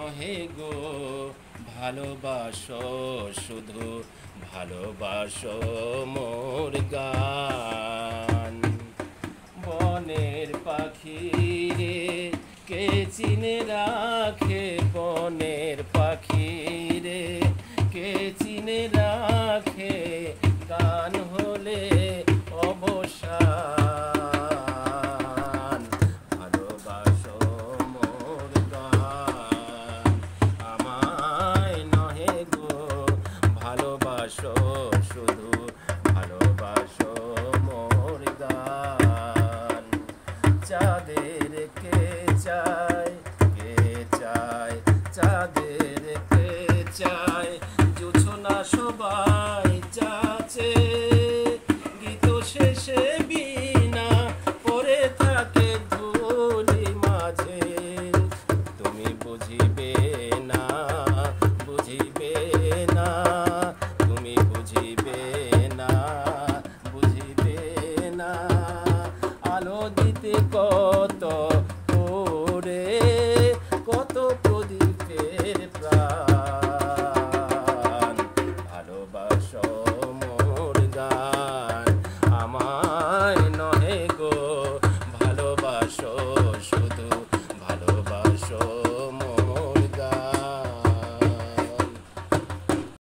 নহে গো ভালোবাসো শুধু ভালোবাসো মোর গান। বনের পাখি রে কে চিনে রাখে, বনের পাখি রে কে চিনে রাখে, গান হলে অবসান। ভালোবাসো মোর গান, আমায় নহে গো ভালোবাসো শুধু ভালোবাসো মোর গান। চাঁদের কে চায়, কে চায়, চাঁদের কে চায়, জোছনা শোভা